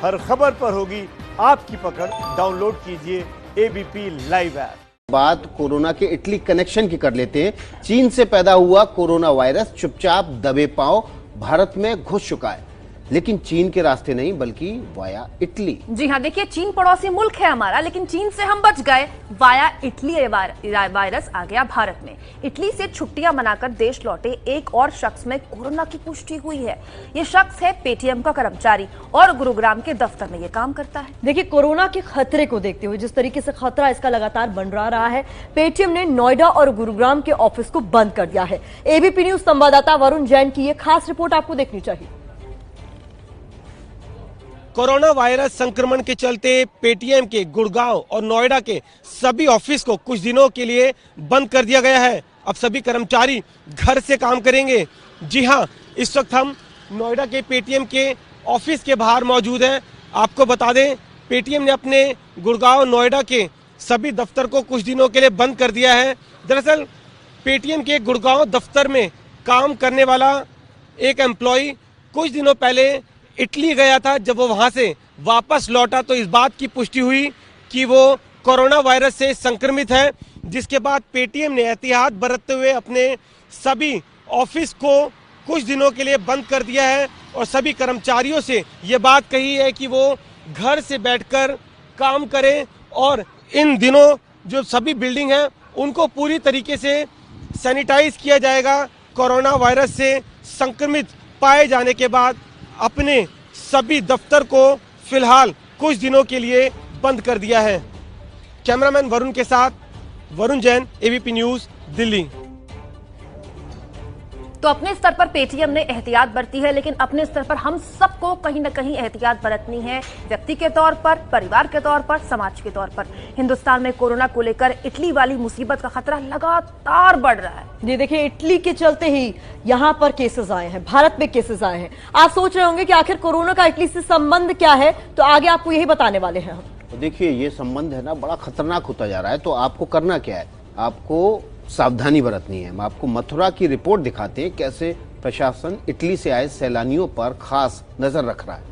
हर खबर पर होगी आपकी पकड़। डाउनलोड कीजिए एबीपी लाइव ऐप। बात कोरोना के इटली कनेक्शन की कर लेते हैं। चीन से पैदा हुआ कोरोना वायरस चुपचाप दबे पांव भारत में घुस चुका है, लेकिन चीन के रास्ते नहीं बल्कि वाया इटली। जी हाँ, देखिए चीन पड़ोसी मुल्क है हमारा, लेकिन चीन से हम बच गए। वाया इटली वायरस आ गया भारत में। इटली से छुट्टियां मनाकर देश लौटे एक और शख्स में कोरोना की पुष्टि हुई है। ये शख्स है पेटीएम का कर्मचारी और गुरुग्राम के दफ्तर में ये काम करता है। देखिए कोरोना के खतरे को देखते हुए जिस तरीके से खतरा इसका लगातार मंडरा रहा है, पेटीएम ने नोएडा और गुरुग्राम के ऑफिस को बंद कर दिया है। एबीपी न्यूज संवाददाता वरुण जैन की ये खास रिपोर्ट आपको देखनी चाहिए। कोरोना वायरस संक्रमण के चलते पेटीएम के गुड़गांव और नोएडा के सभी ऑफिस को कुछ दिनों के लिए बंद कर दिया गया है। अब सभी कर्मचारी घर से काम करेंगे। जी हां, इस वक्त हम नोएडा के पेटीएम के ऑफिस के बाहर मौजूद हैं। आपको बता दें, पेटीएम ने अपने गुड़गांव नोएडा के सभी दफ्तर को कुछ दिनों के लिए बंद कर दिया है। दरअसल पेटीएम के गुड़गांव दफ्तर में काम करने वाला एक एम्प्लॉय कुछ दिनों पहले इटली गया था। जब वो वहां से वापस लौटा तो इस बात की पुष्टि हुई कि वो कोरोना वायरस से संक्रमित है, जिसके बाद पेटीएम ने एहतियात बरतते हुए अपने सभी ऑफिस को कुछ दिनों के लिए बंद कर दिया है और सभी कर्मचारियों से ये बात कही है कि वो घर से बैठकर काम करें और इन दिनों जो सभी बिल्डिंग हैं उनको पूरी तरीके से सैनिटाइज किया जाएगा। कोरोना वायरस से संक्रमित पाए जाने के बाद अपने सभी दफ्तर को फिलहाल कुछ दिनों के लिए बंद कर दिया है। कैमरामैन वरुण के साथ वरुण जैन, एबीपी न्यूज, दिल्ली। तो अपने स्तर पर पेटीएम ने एहतियात बरती है, लेकिन अपने स्तर पर हम सबको कहीं न कहीं एहतियात बरतनी है, व्यक्ति के तौर पर, परिवार के तौर पर, समाज के तौर पर। हिंदुस्तान में कोरोना को लेकर इटली वाली मुसीबत का खतरा लगातार बढ़ रहा है। जी देखिए, इटली के चलते ही यहाँ पर केसेस आए हैं, भारत में केसेस आए हैं। आप सोच रहे होंगे कि आखिर कोरोना का इटली से संबंध क्या है, तो आगे आपको यही बताने वाले हैं हम। तो देखिए, ये संबंध है ना बड़ा खतरनाक होता जा रहा है। तो आपको करना क्या है, आपको सावधानी बरतनी है। हम आपको मथुरा की रिपोर्ट दिखाते हैं कैसे प्रशासन इटली से आए सैलानियों पर खास नजर रख रहा है।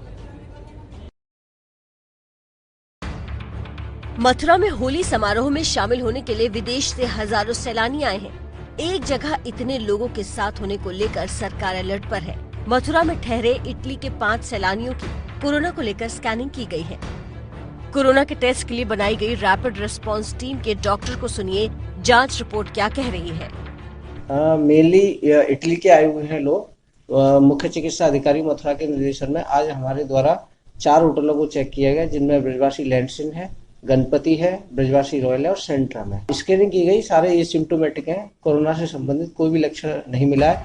मथुरा में होली समारोह में शामिल होने के लिए विदेश से हजारों सैलानी आए हैं। एक जगह इतने लोगों के साथ होने को लेकर सरकार अलर्ट पर है। मथुरा में ठहरे इटली के 5 सैलानियों की कोरोना को लेकर स्कैनिंग की गई है। कोरोना के टेस्ट के लिए बनाई गई रैपिड रिस्पांस टीम के डॉक्टर को सुनिए, जांच रिपोर्ट क्या कह रही है। मेनली इटली के आए हुए हैं लोग। मुख्य चिकित्सा अधिकारी मथुरा के निर्देशन में आज हमारे द्वारा 4 होटलों को चेक किया गया, जिनमें ब्रजवासी लैंडसिन है, गणपति है, ब्रजवासी रॉयल है और सेंट्रम है। स्कैनिंग की गई, सारे एसिम्प्टोमेटिक हैं, कोरोना से संबंधित कोई भी लक्षण नहीं मिला है।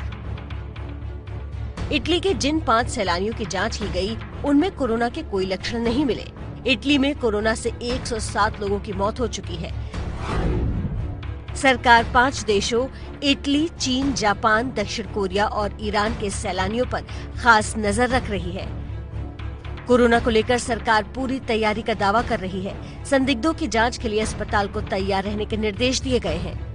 इटली के जिन 5 सैलानियों की जांच की गई, उनमें कोरोना के कोई लक्षण नहीं मिले। इटली में कोरोना से 107 लोगों की मौत हो चुकी है। सरकार 5 देशों इटली, चीन, जापान, दक्षिण कोरिया और ईरान के सैलानियों पर खास नजर रख रही है। कोरोना को लेकर सरकार पूरी तैयारी का दावा कर रही है। संदिग्धों की जांच के लिए अस्पताल को तैयार रहने के निर्देश दिए गए हैं।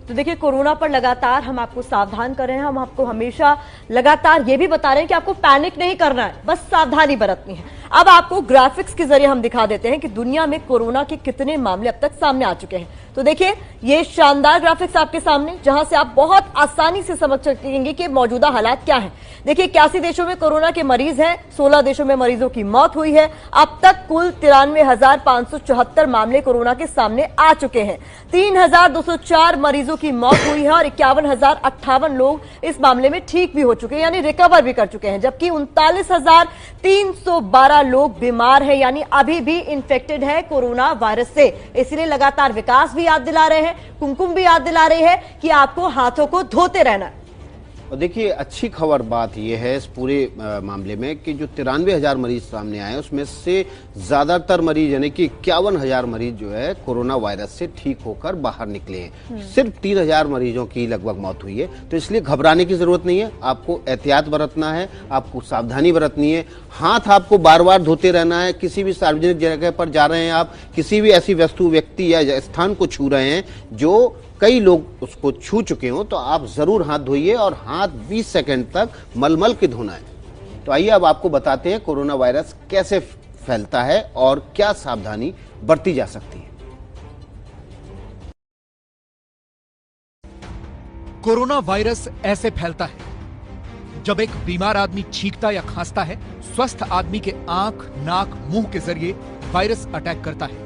तो देखिए, कोरोना पर लगातार हम आपको सावधान कर रहे हैं। हम आपको हमेशा लगातार ये भी बता रहे हैं कि आपको पैनिक नहीं करना है, बस सावधानी बरतनी है। अब आपको ग्राफिक्स के जरिए हम दिखा देते हैं कि दुनिया में कोरोना के कितने मामले अब तक सामने आ चुके हैं। तो देखिए, ये शानदार ग्राफिक्स आपके सामने, जहां से आप बहुत आसानी से समझ सकेंगे कि मौजूदा हालात क्या है। देखिए, 81 देशों में कोरोना के मरीज हैं, 16 देशों में मरीजों की मौत हुई है। अब तक कुल 93,574 मामले कोरोना के सामने आ चुके हैं। 3,204 मरीजों की मौत हुई है और 51,058 लोग इस मामले में ठीक भी हो चुके हैं, यानी रिकवर भी कर चुके हैं, जबकि 39,312 लोग बीमार हैं, यानी अभी भी इन्फेक्टेड है कोरोना वायरस से। इसलिए लगातार विकास भी याद दिला रहे हैं, कुमकुम भी याद दिला रही है कि आपको हाथों को धोते रहना है। और देखिए, अच्छी खबर बात यह है इस पूरे मामले में कि जो 93,000 मरीज सामने आए उसमें से ज्यादातर मरीज यानी कि 51,000 मरीज जो है कोरोना वायरस से ठीक होकर बाहर निकले हैं। सिर्फ 3,000 मरीजों की लगभग मौत हुई है। तो इसलिए घबराने की जरूरत नहीं है, आपको एहतियात बरतना है, आपको सावधानी बरतनी है। हाथ आपको बार बार धोते रहना है। किसी भी सार्वजनिक जगह पर जा रहे हैं, आप किसी भी ऐसी वस्तु, व्यक्ति या स्थान को छू रहे हैं जो कई लोग उसको छू चुके हो तो आप जरूर हाथ धोइए और हाथ 20 सेकंड तक मलमल के धोना है। तो आइए अब आपको बताते हैं कोरोना वायरस कैसे फैलता है और क्या सावधानी बरती जा सकती है। कोरोना वायरस ऐसे फैलता है जब एक बीमार आदमी छींकता या खांसता है, स्वस्थ आदमी के आंख, नाक, मुंह के जरिए वायरस अटैक करता है।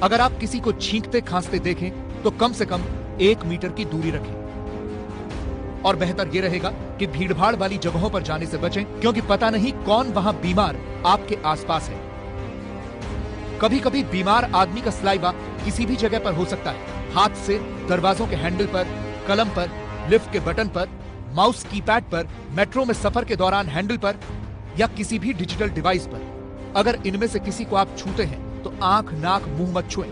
अगर आप किसी को छींकते खांसते देखें तो कम से कम 1 मीटर की दूरी रखें और बेहतर यह रहेगा कि भीड़भाड़ वाली जगहों पर जाने से बचें, क्योंकि पता नहीं कौन वहां बीमार आपके आसपास है। कभी कभी बीमार आदमी का सलाइवा किसी भी जगह पर हो सकता है, हाथ से, दरवाजों के हैंडल पर, कलम पर, लिफ्ट के बटन पर, माउस कीपैड पर, मेट्रो में सफर के दौरान हैंडल पर या किसी भी डिजिटल डिवाइस पर। अगर इनमें से किसी को आप छूते हैं तो आंख, नाक, मुंह मत छुएं।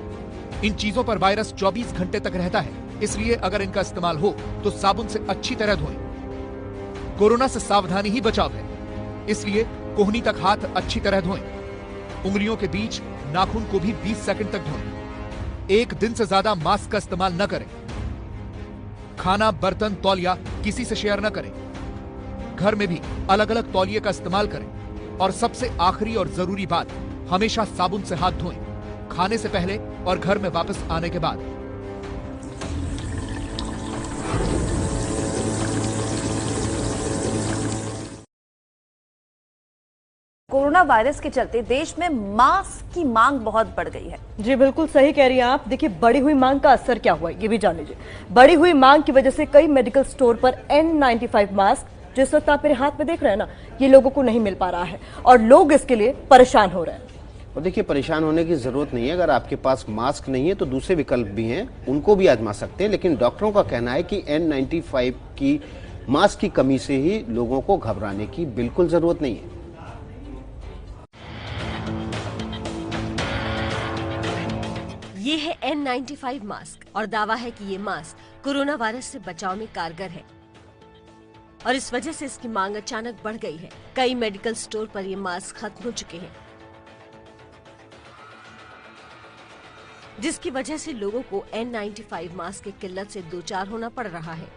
इन चीजों पर वायरस 24 घंटे तक रहता है, इसलिए अगर इनका इस्तेमाल हो तो साबुन से अच्छी तरह धोएं। कोरोना से सावधानी ही बचाव है, इसलिए कोहनी तक हाथ अच्छी तरह धोएं। उंगलियों के बीच नाखून को भी 20 सेकंड तक धोएं। 1 दिन से ज्यादा मास्क का इस्तेमाल न करें। खाना, बर्तन, तौलिया किसी से शेयर न करें। घर में भी अलग अलग तौलिए का इस्तेमाल करें। और सबसे आखिरी और जरूरी बात, हमेशा साबुन से हाथ धोएं, खाने से पहले और घर में वापस आने के बाद। कोरोना वायरस के चलते देश में मास्क की मांग बहुत बढ़ गई है। जी बिल्कुल सही कह रही हैं आप। देखिए, बढ़ी हुई मांग का असर क्या हुआ है ये भी जान लीजिए। बढ़ी हुई मांग की वजह से कई मेडिकल स्टोर पर N95 मास्क, जिस वक्त आप मेरे हाथ में देख रहे हैं ना, ये लोगों को नहीं मिल पा रहा है और लोग इसके लिए परेशान हो रहे हैं। और देखिए, परेशान होने की जरूरत नहीं है। अगर आपके पास मास्क नहीं है तो दूसरे विकल्प भी हैं, उनको भी आजमा सकते हैं। लेकिन डॉक्टरों का कहना है कि N95 की मास्क की कमी से ही लोगों को घबराने की बिल्कुल जरूरत नहीं है। ये है N95 मास्क और दावा है कि ये मास्क कोरोना वायरस से बचाव में कारगर है और इस वजह से इसकी मांग अचानक बढ़ गई है। कई मेडिकल स्टोर पर ये मास्क खत्म हो चुके हैं, जिसकी वजह से लोगों को N95 मास्क की किल्लत से दो चार होना पड़ रहा है।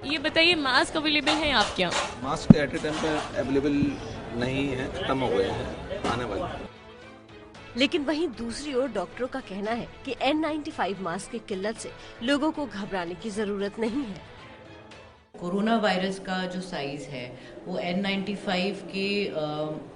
ये बताइए, मास्क अवेलेबल हैं आपके यहाँ? मास्क एट ए टाइम पे अवेलेबल नहीं है, खत्म हो गए हैं, आने वाले। लेकिन वहीं दूसरी ओर डॉक्टरों का कहना है कि N95 मास्क की किल्लत से लोगों को घबराने की जरूरत नहीं है। कोरोना वायरस का जो साइज है वो N95 के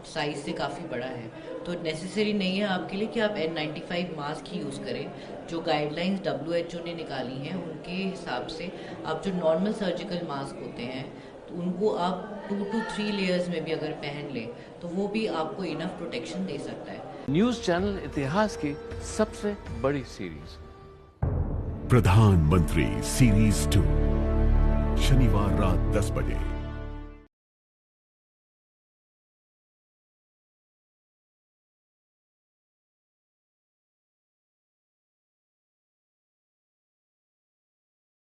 साइज से काफ़ी बड़ा है, तो नेसेसरी नहीं है आपके लिए कि आप N95 मास्क ही यूज़ करें। जो गाइडलाइंस WHO ने निकाली हैं उनके हिसाब से आप जो नॉर्मल सर्जिकल मास्क होते हैं तो उनको आप 2 to 3 लेयर्स में भी अगर पहन लें तो वो भी आपको इनफ प्रोटेक्शन दे सकता है। न्यूज चैनल इतिहास की सबसे बड़ी सीरीज प्रधानमंत्री सीरीज 2 शनिवार रात 10 बजे।